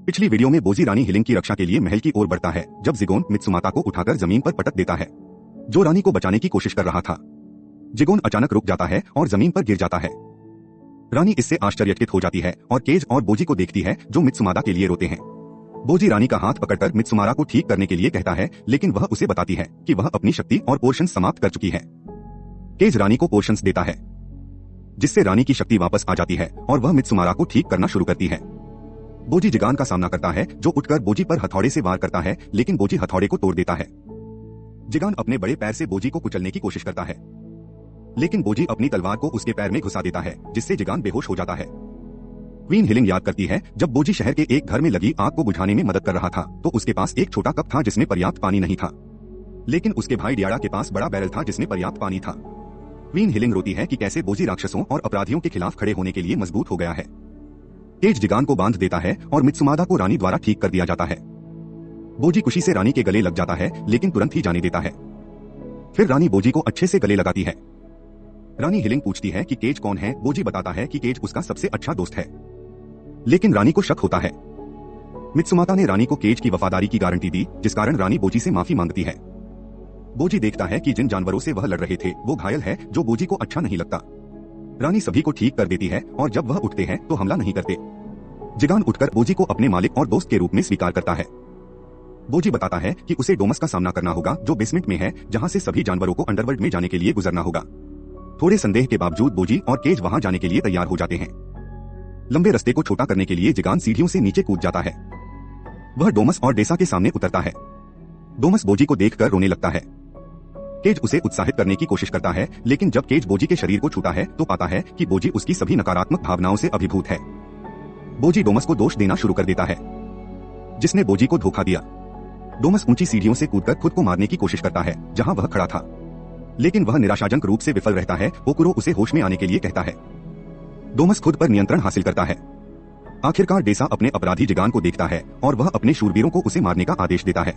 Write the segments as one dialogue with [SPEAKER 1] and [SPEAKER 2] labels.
[SPEAKER 1] पिछली वीडियो में बोजी रानी हिलिंग की रक्षा के लिए महल की ओर बढ़ता है जब जिगोन मित्सुमाता को उठाकर जमीन पर पटक देता है, जो रानी को बचाने की कोशिश कर रहा था। जिगोन अचानक रुक जाता है और जमीन पर गिर जाता है। रानी इससे आश्चर्यचकित हो जाती है और केज और बोजी को देखती है जो मित्सुमाता के लिए रोते हैं। बोजी रानी का हाथ पकड़कर मित्सुमाता को ठीक करने के लिए कहता है, लेकिन वह उसे बताती है कि वह अपनी शक्ति और पोर्शन समाप्त कर चुकी है। केज रानी को पोर्शंस देता है, जिससे रानी की शक्ति वापस आ जाती है और वह मित्सुमाता को ठीक करना शुरू करती है। बोजी जिगान का सामना करता है जो उठकर बोजी पर हथौड़े से वार करता है, लेकिन बोजी हथौड़े को तोड़ देता है। जिगान अपने बड़े पैर से बोजी को कुचलने की कोशिश करता है, लेकिन बोजी अपनी तलवार को उसके पैर में घुसा देता है, जिससे जिगान बेहोश हो जाता है। क्वीन हिलिंग याद करती है जब बोजी शहर के एक घर में लगी आग को बुझाने में मदद कर रहा था तो उसके पास एक छोटा कप था जिसमें पर्याप्त पानी नहीं था, लेकिन उसके भाई डियाड़ा के पास बड़ा बैरल था जिसमें पर्याप्त पानी था। क्वीन हिलिंग रोती है कि कैसे बोजी राक्षसों और अपराधियों के खिलाफ खड़े होने के लिए मजबूत हो गया है। केज जिगान को बांध देता है और मित्सुमाता को रानी द्वारा ठीक कर दिया जाता है। बोजी खुशी से रानी के गले लग जाता है, लेकिन तुरंत ही जाने देता है। फिर रानी बोजी को अच्छे से गले लगाती है। रानी हिलिंग पूछती है कि केज कौन है। बोजी बताता है कि केज उसका सबसे अच्छा दोस्त है, लेकिन रानी को शक होता है। मित्सुमाता ने रानी को केज की वफादारी की गारंटी दी, जिस कारण रानी बोजी से माफी मांगती है। बोजी देखता है कि जिन जानवरों से वह लड़ रहे थे वो घायल है, जो बोजी को अच्छा नहीं लगता। रानी सभी को ठीक कर देती है और जब वह उठते हैं तो हमला नहीं करते। जिगान उठकर बोजी को अपने मालिक और दोस्त के रूप में स्वीकार करता है। बोजी बताता है कि उसे डोमस का सामना करना होगा जो बेसमेंट में है, जहां से सभी जानवरों को अंडरवर्ल्ड में जाने के लिए गुजरना होगा। थोड़े संदेह के बावजूद बोजी और केज वहां जाने के लिए तैयार हो जाते हैं। लंबे रास्ते को छोटा करने के लिए जिगान सीढ़ियों से नीचे कूद जाता है। वह डोमस और डेसा के सामने उतरता है। डोमस बोजी को देखकर रोने लगता है। केज उसे उत्साहित करने की कोशिश करता है, लेकिन जब केज बोजी के शरीर को छूता है तो पाता है कि बोजी उसकी सभी नकारात्मक भावनाओं से अभिभूत है। बोजी डोमस को दोष देना शुरू कर देता है, जिसने बोजी को धोखा दिया। डोमस ऊंची सीढ़ियों से कूदकर खुद को मारने की कोशिश करता है जहां वह खड़ा था, लेकिन वह निराशाजनक रूप से विफल रहता है। ओकुरो उसे होश में आने के लिए कहता है। डोमस खुद पर नियंत्रण हासिल करता है। आखिरकार डेसा अपने अपराधी जिगान को देखता है और वह अपने शूरवीरों को उसे मारने का आदेश देता है।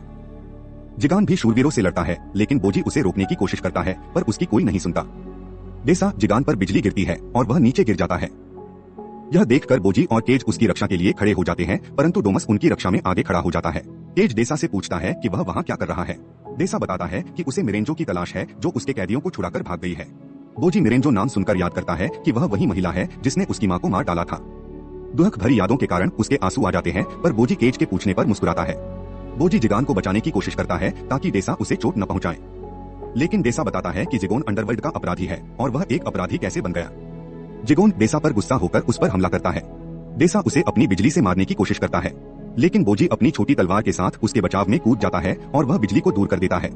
[SPEAKER 1] जिगान भी शूरवीरों से लड़ता है, लेकिन बोजी उसे रोकने की कोशिश करता है, पर उसकी कोई नहीं सुनता। डेसा जिगान पर बिजली गिरती है और वह नीचे गिर जाता है। यह देखकर बोजी और केज उसकी रक्षा के लिए खड़े हो जाते हैं, परंतु डोमस उनकी रक्षा में आगे खड़ा हो जाता है। केज डेसा से पूछता है कि वह वहां क्या कर रहा है। डेसा बताता है कि उसे मिरेंजो की तलाश है जो उसके कैदियों को छुड़ाकर भाग गई है। बोजी मिरेंजो नाम सुनकर याद करता है कि वह वही महिला है जिसने उसकी मां को मार डाला था। दुख भरी यादों के कारण उसके आंसू आ जाते हैं, पर बोजी केज के पूछने पर मुस्कुराता है। बोजी जिगान को बचाने की कोशिश करता है ताकि डेसा उसे चोट न पहुंचाए, लेकिन डेसा बताता है कि जिगोन अंडरवर्ल्ड का अपराधी है और वह एक अपराधी कैसे बन गया। जिगोन डेसा पर गुस्सा होकर उस पर हमला करता है। डेसा उसे अपनी बिजली से मारने की कोशिश करता है, लेकिन बोजी अपनी छोटी तलवार के साथ उसके बचाव में कूद जाता है और वह बिजली को दूर कर देता है।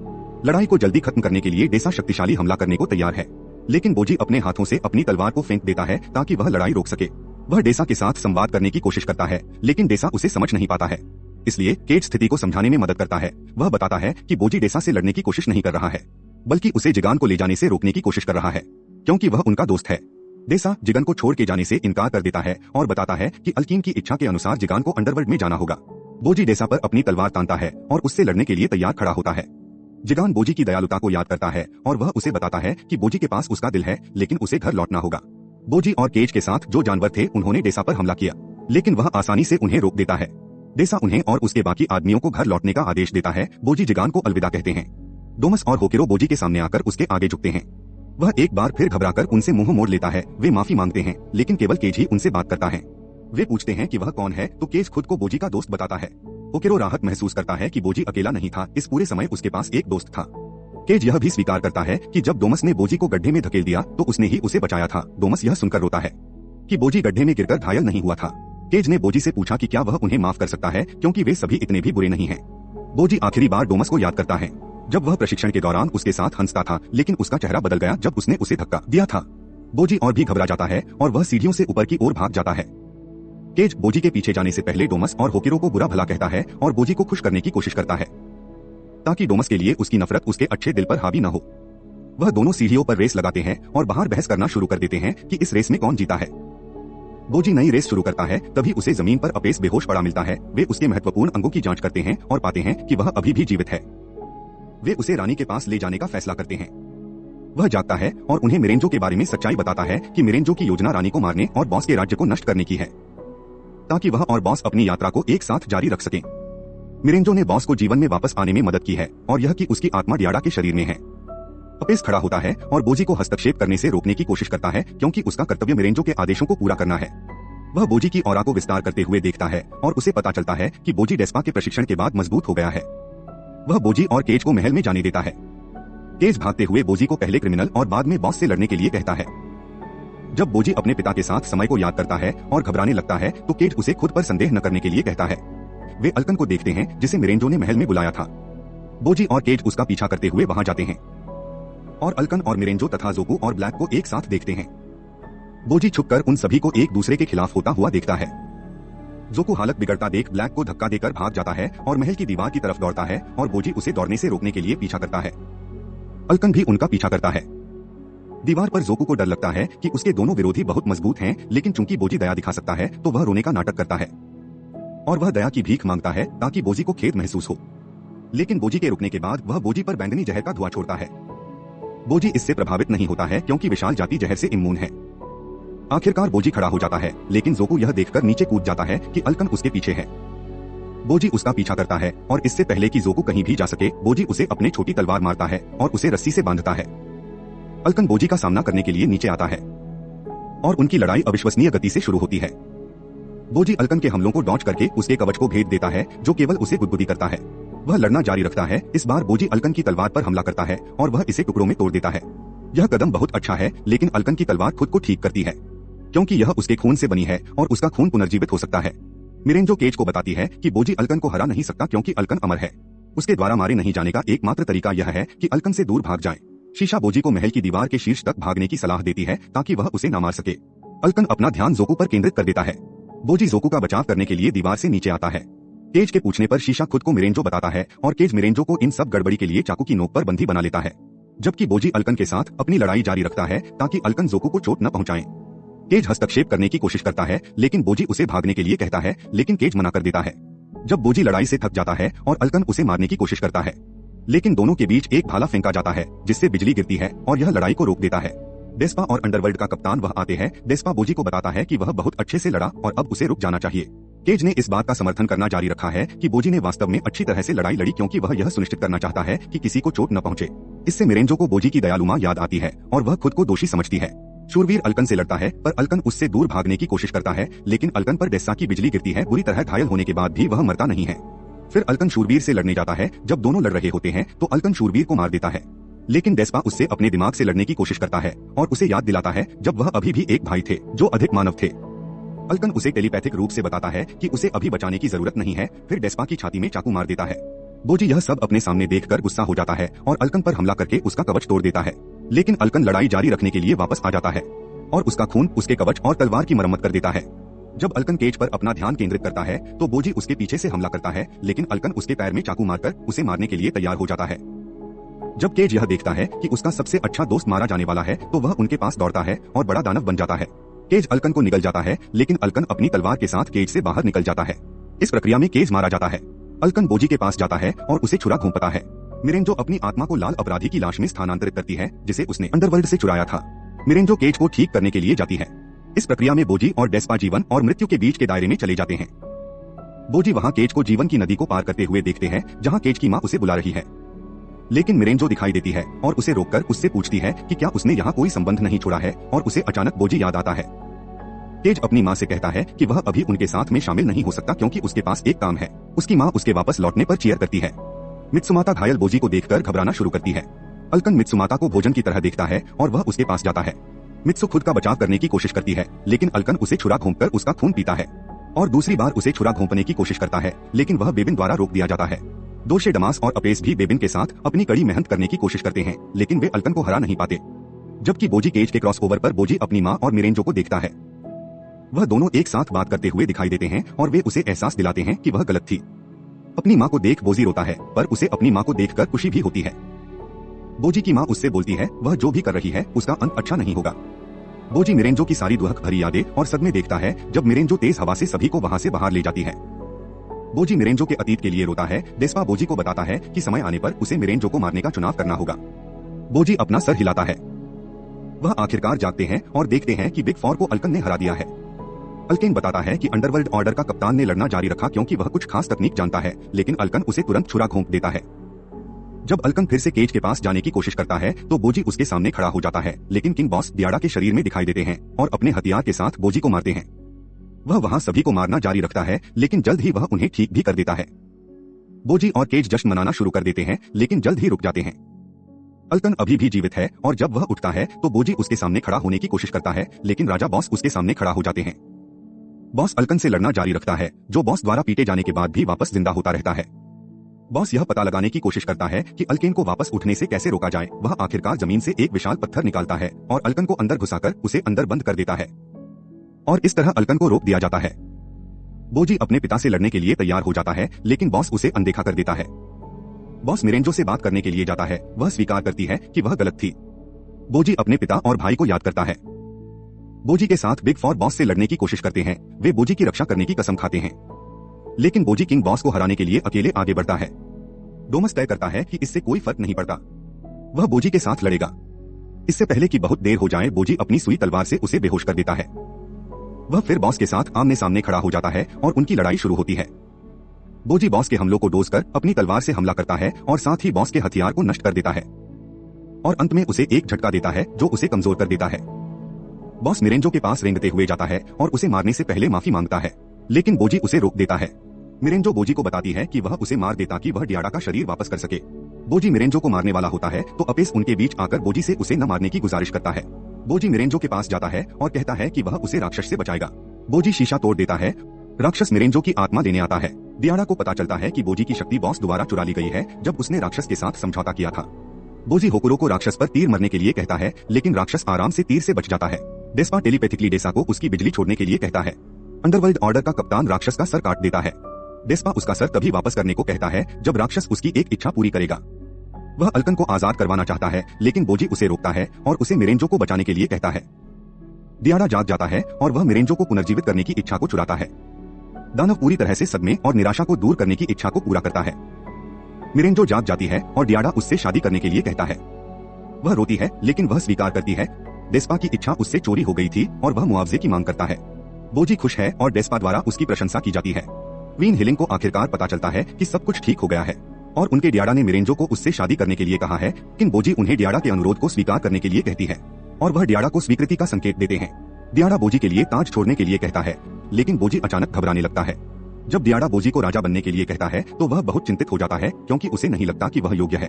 [SPEAKER 1] लड़ाई को जल्दी खत्म करने के लिए डेसा शक्तिशाली हमला करने को तैयार है, लेकिन बोजी अपने हाथों से अपनी तलवार को फेंक देता है ताकि वह लड़ाई रोक सके। वह डेसा के साथ संवाद करने की कोशिश करता है, लेकिन डेसा उसे समझ नहीं पाता है, इसलिए केज स्थिति को समझाने में मदद करता है। वह बताता है कि बोजी डेसा से लड़ने की कोशिश नहीं कर रहा है, बल्कि उसे जिगान को ले जाने से रोकने की कोशिश कर रहा है, क्योंकि वह उनका दोस्त है। डेसा जिगान को छोड़ के जाने से इनकार कर देता है और बताता है कि अल्कीन की इच्छा के अनुसार जिगान को अंडरवर्ल्ड में जाना होगा। बोजी डेसा पर अपनी तलवार तानता है और उससे लड़ने के लिए तैयार खड़ा होता है। जिगान बोजी की दयालुता को याद करता है और वह उसे बताता है कि बोजी के पास उसका दिल है, लेकिन उसे घर लौटना होगा। बोजी और केज के साथ जो जानवर थे उन्होंने डेसा पर हमला किया, लेकिन वह आसानी से उन्हें रोक देता है। डेसा उन्हें और उसके बाकी आदमियों को घर लौटने का आदेश देता है। बोजी जिगान को अलविदा कहते हैं। डोमस और होकिरो बोजी के सामने आकर उसके आगे झुकते हैं। वह एक बार फिर घबराकर उनसे मुंह मोड़ लेता है। वे माफी मांगते हैं, लेकिन केवल केज ही उनसे बात करता है। वे पूछते हैं कि वह कौन है, तो केज खुद को बोजी का दोस्त बताता है। होकिरो राहत महसूस करता है कि बोजी अकेला नहीं था, इस पूरे समय उसके पास एक दोस्त था। केज यह भी स्वीकार करता है कि जब डोमस ने बोजी को गड्ढे में धकेल दिया तो उसने ही उसे बचाया था। डोमस यह सुनकर रोता है कि बोजी गड्ढे में गिरकर घायल नहीं हुआ था। केज ने बोजी से पूछा कि क्या वह उन्हें माफ कर सकता है, क्योंकि वे सभी इतने भी बुरे नहीं हैं। बोजी आखिरी बार डोमस को याद करता है जब वह प्रशिक्षण के दौरान उसके साथ हंसता था, लेकिन उसका चेहरा बदल गया जब उसने उसे धक्का दिया था। बोजी और भी घबरा जाता है और वह सीढ़ियों से ऊपर की ओर भाग जाता है। केज बोजी के पीछे जाने से पहले डोमस और होकिरो को बुरा भला कहता है और बोजी को खुश करने की कोशिश करता है, ताकि डोमस के लिए उसकी नफरत उसके अच्छे दिल पर हावी न हो। वह दोनों सीढ़ियों पर रेस लगाते हैं और बाहर बहस करना शुरू कर देते हैं कि इस रेस में कौन जीता है। बोजी नई रेस शुरू करता है, तभी उसे जमीन पर अपेस बेहोश पड़ा मिलता है। वे उसके महत्वपूर्ण अंगों की जांच करते हैं और पाते हैं कि वह अभी भी जीवित है। वे उसे रानी के पास ले जाने का फैसला करते हैं। वह जागता है और उन्हें मिरेंजो के बारे में सच्चाई बताता है कि मिरेंजो की योजना रानी को मारने और बॉस के राज्य को नष्ट करने की है। ताकि वह और बॉस अपनी यात्रा को एक साथ जारी रख सकें। मिरेंजो ने बॉस को जीवन में वापस आने में मदद की है और यह कि उसकी आत्मा डियाडा के शरीर में है। अपेस खड़ा होता है और बोजी को हस्तक्षेप करने से रोकने की कोशिश करता है क्योंकि उसका कर्तव्य मिरेंजो के आदेशों को पूरा करना है। वह बोजी की ऑरा को विस्तार करते हुए देखता है और उसे पता चलता है कि बोजी डेस्पा के प्रशिक्षण के बाद मजबूत हो गया है। वह बोजी और केज को महल में जाने देता है। केज भागते हुए बोजी को पहले क्रिमिनल और बाद में बॉस से लड़ने के लिए कहता है। जब बोजी अपने पिता के साथ समय को याद करता है और घबराने लगता है तो केज उसे खुद पर संदेह न करने के लिए कहता है। वे अल्कन को देखते हैं जिसे मिरेंजो ने महल में बुलाया था। बोजी और केज उसका पीछा करते हुए वहां जाते हैं और अल्कन और मिरेंजो तथा जोकू और ब्लैक को एक साथ देखते हैं। बोजी छुपकर उन सभी को एक दूसरे के खिलाफ होता हुआ देखता है। जोकू हालत बिगड़ता देख ब्लैक को धक्का देकर भाग जाता है और महल की दीवार की तरफ दौड़ता है और बोजी उसे दौड़ने से रोकने के लिए पीछा करता है। अल्कन भी उनका पीछा करता है। दीवार पर जोकू को डर लगता है कि उसके दोनों विरोधी बहुत मजबूत हैं, लेकिन चूंकि बोजी दया दिखा सकता है तो वह रोने का नाटक करता है और वह दया की भीख मांगता है ताकि बोजी को खेद महसूस हो। लेकिन बोजी के रुकने के बाद वह बोजी पर बैंगनी जहर का धुआं छोड़ता है। बोजी इससे प्रभावित नहीं होता है क्योंकि विशाल जाति जहर से इम्यून है। आखिरकार बोजी खड़ा हो जाता है, लेकिन जोकू यह देखकर नीचे कूद जाता है कि अल्कन उसके पीछे है। बोजी उसका पीछा करता है और इससे पहले कि जोकू कहीं भी जा सके बोजी उसे अपने छोटी तलवार मारता है और उसे रस्सी से बांधता है। अल्कन बोजी का सामना करने के लिए नीचे आता है और उनकी लड़ाई अविश्वसनीय गति से शुरू होती है। बोजी अल्कन के हमलों को डॉज करके उसके कवच को भेद देता है जो केवल उसे गुदगुदी करता है। वह लड़ना जारी रखता है। इस बार बोजी अल्कन की तलवार पर हमला करता है और वह इसे टुकड़ों में तोड़ देता है। यह कदम बहुत अच्छा है, लेकिन अल्कन की तलवार खुद को ठीक करती है क्योंकि यह उसके खून से बनी है और उसका खून पुनर्जीवित हो सकता है। मिरेंजो केज को बताती है कि बोजी अल्कन को हरा नहीं सकता क्योंकि अल्कन अमर है। उसके द्वारा मारे नहीं जाने का एकमात्र तरीका यह है कि अल्कन से दूर भाग जाए। शीशा बोजी को महल की दीवार के शीर्ष तक भागने की सलाह देती है ताकि वह उसे न मार सके। अल्कन अपना ध्यान जोकू पर केंद्रित कर देता है। बोजी जोकू का बचाव करने के लिए दीवार से नीचे आता है। केज के पूछने पर शीशा खुद को मिरेंजो बताता है और केज मिरेंजो को इन सब गड़बड़ी के लिए चाकू की नोक पर बंदी बना लेता है, जबकि बोजी अल्कन के साथ अपनी लड़ाई जारी रखता है ताकि अल्कन जोकू को चोट न पहुंचाए। केज हस्तक्षेप करने की कोशिश करता है, लेकिन बोजी उसे भागने के लिए कहता है, लेकिन केज मना कर देता है। जब बोजी लड़ाई से थक जाता है और अल्कन उसे मारने की कोशिश करता है, लेकिन दोनों के बीच एक भाला फेंका जाता है जिससे बिजली गिरती है और यह लड़ाई को रोक देता है। डेस्पा और अंडरवर्ल्ड का कप्तान वह आते हैं। डेस्पा बोजी को बताता है कि वह बहुत अच्छे से लड़ा और अब उसे रुक जाना चाहिए। केज ने इस बात का समर्थन करना जारी रखा है कि बोजी ने वास्तव में अच्छी तरह से लड़ाई लड़ी क्योंकि वह यह सुनिश्चित करना चाहता है कि किसी को चोट न पहुंचे। इससे मिरेंजो को बोजी की दयालु मां याद आती है और वह खुद को दोषी समझती है। शूरवीर अल्कन से लड़ता है पर अल्कन उससे दूर भागने की कोशिश करता है, लेकिन अल्कन पर डेस्सा की बिजली गिरती है। बुरी तरह घायल होने के बाद भी वह मरता नहीं है। फिर अल्कन शूरवीर से लड़ने जाता है। जब दोनों लड़ रहे होते हैं तो अल्कन शूरवीर को मार देता है, लेकिन डेस्पा उससे अपने दिमाग से लड़ने की कोशिश करता है और उसे याद दिलाता है जब वह अभी भी एक भाई थे जो अधिक मानव थे। अल्कन उसे टेलीपैथिक रूप से बताता है कि उसे अभी बचाने की जरूरत नहीं है। फिर डेस्पा की छाती में चाकू मार देता है। बोजी यह सब अपने सामने देखकर गुस्सा हो जाता है और अल्कन पर हमला करके उसका कवच तोड़ देता है, लेकिन अल्कन लड़ाई जारी रखने के लिए वापस आ जाता है और उसका खून उसके कवच और तलवार की मरम्मत कर देता है। जब अल्कन केज पर अपना ध्यान केंद्रित करता है तो बोजी उसके पीछे से हमला करता है, लेकिन अल्कन उसके पैर में चाकू मारकर उसे मारने के लिए तैयार हो जाता है। जब केज यह देखता है कि उसका सबसे अच्छा दोस्त मारा जाने वाला है तो वह उनके पास दौड़ता है और बड़ा दानव बन जाता है। केज अल्कन को निगल जाता है, लेकिन अल्कन अपनी तलवार के साथ केज से बाहर निकल जाता है। इस प्रक्रिया में केज मारा जाता है। अल्कन बोजी के पास जाता है और उसे छुरा घूंपता है। मिरेंजो अपनी आत्मा को लाल अपराधी की लाश में स्थानांतरित करती है जिसे उसने अंडरवर्ल्ड से चुराया था। मिरेंजो केज को ठीक करने के लिए जाती है। इस प्रक्रिया में बोजी और डेस्पा जीवन और मृत्यु के बीच के दायरे में चले जाते हैं। बोजी वहां केज को जीवन की नदी को पार करते हुए देखते हैं जहां केज की मां उसे बुला रही है, लेकिन मिरेंजो दिखाई देती है और उसे रोककर उससे पूछती है कि क्या उसने यहाँ कोई संबंध नहीं छोड़ा है और उसे अचानक बोजी याद आता है। केज अपनी मां से कहता है कि वह अभी उनके साथ में शामिल नहीं हो सकता क्योंकि उसके पास एक काम है। उसकी मां उसके वापस लौटने पर चीयर करती है। मित्सुमाता घायल बोजी को देखकर घबराना शुरू करती है। अल्कन मित्सुमाता को भोजन की तरह देखता है और वह उसके पास जाता है। मित्सु खुद का बचाव करने की कोशिश करती है, लेकिन अल्कन उसे छुरा घोंपकर उसका खून पीता है और दूसरी बार उसे छुरा घोंपने की कोशिश करता है, लेकिन वह बेबिन द्वारा रोक दिया जाता है। दोषे डमास और अपेस भी बेबिन के साथ अपनी कड़ी मेहनत करने की कोशिश करते हैं, लेकिन वे अल्कन को हरा नहीं पाते। जबकि बोजी केज के क्रॉसओवर पर बोजी अपनी मां और मिरेंजो को देखता है। वह दोनों एक साथ बात करते हुए दिखाई देते हैं और वे उसे एहसास दिलाते हैं कि वह गलत थी। अपनी मां को देख बोजी रोता है, पर उसे अपनी मां को देखकर खुशी भी होती है। बोजी की मां उससे बोलती है वह जो भी कर रही है उसका अंत अच्छा नहीं होगा। बोजी मिरेंजो की सारी दुहक भरी यादें और सदमे देखता है जब मिरेंजो तेज हवा से सभी को वहां से बाहर ले जाती है। बोजी मिरेंजो के अतीत के लिए रोता है। डेस्पा बोजी को बताता है कि समय आने पर उसे मिरेंजो को मारने का चुनाव करना होगा। बोजी अपना सर हिलाता है। वह आखिरकार जागते हैं और देखते हैं कि बिग फॉर को अल्कन ने हरा दिया है। अल्केन बताता है कि अंडरवर्ल्ड ऑर्डर का कप्तान ने लड़ना जारी रखा क्योंकि वह कुछ खास तकनीक जानता है, लेकिन अल्कन उसे तुरंत छुरा घोंप देता है। जब अल्कन फिर से केज के पास जाने की कोशिश करता है तो बोजी उसके सामने खड़ा हो जाता है, लेकिन किंग बॉस डियाडा के शरीर में दिखाई देते हैं और अपने हथियार के साथ बोजी को मारते हैं। वह वहां सभी को मारना जारी रखता है, लेकिन जल्द ही वह उन्हें ठीक भी कर देता है। बोजी और केज जश्न मनाना शुरू कर देते हैं, लेकिन जल्द ही रुक जाते हैं। अल्कन अभी भी जीवित है और जब वह उठता है तो बोजी उसके सामने खड़ा होने की कोशिश करता है, लेकिन राजा बॉस उसके सामने खड़ा हो जाते हैं। बॉस अल्कन से लड़ना जारी रखता है, जो बॉस द्वारा पीटे जाने के बाद भी वापस जिंदा होता रहता है। बॉस यह पता लगाने की कोशिश करता है कि अल्केन को वापस उठने से कैसे रोका जाए। वह आखिरकार जमीन से एक विशाल पत्थर निकालता है और अल्कन को अंदर घुसाकर उसे अंदर बंद कर देता है, और इस तरह अल्कन को रोक दिया जाता है। बोजी अपने पिता से लड़ने के लिए तैयार हो जाता है, लेकिन बॉस उसे अनदेखा कर देता है। बॉस मिरेंजो से बात करने के लिए जाता है। वह स्वीकार करती है कि वह गलत थी। बोजी अपने पिता और भाई को याद करता है। बोजी के साथ बिग फॉर बॉस से लड़ने की कोशिश करते हैं। वे बोजी की रक्षा करने की कसम खाते हैं, लेकिन बोजी किंग बॉस को हराने के लिए अकेले आगे बढ़ता है। डोमस तय करता है कि इससे कोई फर्क नहीं पड़ता, वह बोजी के साथ लड़ेगा। इससे पहले कि बहुत देर हो जाए, बोजी अपनी सुई तलवार से उसे बेहोश कर देता है। वह फिर बॉस के साथ आमने सामने खड़ा हो जाता है और उनकी लड़ाई शुरू होती है। बोजी बॉस के हमलों को डोज कर अपनी तलवार से हमला करता है और साथ ही बॉस के हथियार को नष्ट कर देता है, और अंत में उसे एक झटका देता है जो उसे कमजोर कर देता है। बॉस मिरेंजो के पास रेंगते हुए जाता है और उसे मारने से पहले माफी मांगता है, लेकिन बोजी उसे रोक देता है। मिरेंजो बोजी को बताती है कि वह उसे मार दे ताकि वह डियाडा का शरीर वापस कर सके। बोजी मिरेंजो को मारने वाला होता है तो अपेस उनके बीच आकर बोजी से उसे न मारने की गुजारिश करता है। बोजी मिरेंजो के पास जाता है और कहता है कि वह उसे राक्षस से बचाएगा। बोजी शीशा तोड़ देता है। राक्षस मिरेंजो की आत्मा लेने आता है। डियाडा को पता चलता है कि बोजी की शक्ति बॉस द्वारा चुरा ली गई है जब उसने राक्षस के साथ समझौता किया था। बोजी होकुरो को राक्षस पर तीर मरने के लिए कहता है, लेकिन राक्षस आराम से तीर से बच जाता है। डेस्पा टेलीपैथिकली डेसा को उसकी बिजली छोड़ने के लिए कहता है। अंडरवर्ल्ड ऑर्डर का कप्तान राक्षस का सर काट देता है। डेस्पा उसका सर तभी वापस करने को कहता है जब राक्षस उसकी एक इच्छा पूरी करेगा। वह अल्कन को आजाद करवाना चाहता है, लेकिन बोजी उसे रोकता है और उसे मिरेंजो को बचाने के लिए कहता है। डियाडा जाग जाता है और वह मिरेंजो को पुनर्जीवित करने की इच्छा को चुराता है। दानव पूरी तरह से सदमे और निराशा को दूर करने की इच्छा को पूरा करता है। मिरेंजो जाग जाती है और डियाडा उससे शादी करने के लिए कहता है। वह रोती है, लेकिन वह स्वीकार करती है। डेस्पा की इच्छा उससे चोरी हो गई थी और वह मुआवजे की मांग करता है। बोजी खुश है और डेस्पा द्वारा उसकी प्रशंसा की जाती है। क्वीन हिलिंग को आखिरकार पता चलता है कि सब कुछ ठीक हो गया है और उनके डियाडा ने मिरेंजो को उससे शादी करने के लिए कहा है, लेकिन बोजी उन्हें डियाडा के अनुरोध को स्वीकार करने के लिए कहती है और वह डियाडा को स्वीकृति का संकेत देते हैं। डियाडा बोजी के लिए ताज छोड़ने के लिए कहता है, लेकिन बोजी अचानक घबराने लगता है। जब डियाडा बोजी को राजा बनने के लिए कहता है तो वह बहुत चिंतित हो जाता है, क्योंकि उसे नहीं लगता कि वह योग्य है।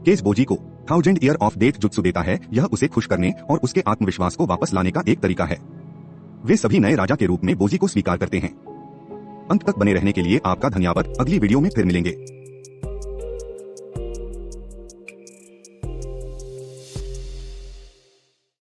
[SPEAKER 1] केज बोजी को 1000 ईयर ऑफ डेथ जुत्सु देता है। यह उसे खुश करने और उसके आत्मविश्वास को वापस लाने का एक तरीका है। वे सभी नए राजा के रूप में बोजी को स्वीकार करते हैं। अंत तक बने रहने के लिए आपका धन्यवाद। अगली वीडियो में फिर मिलेंगे।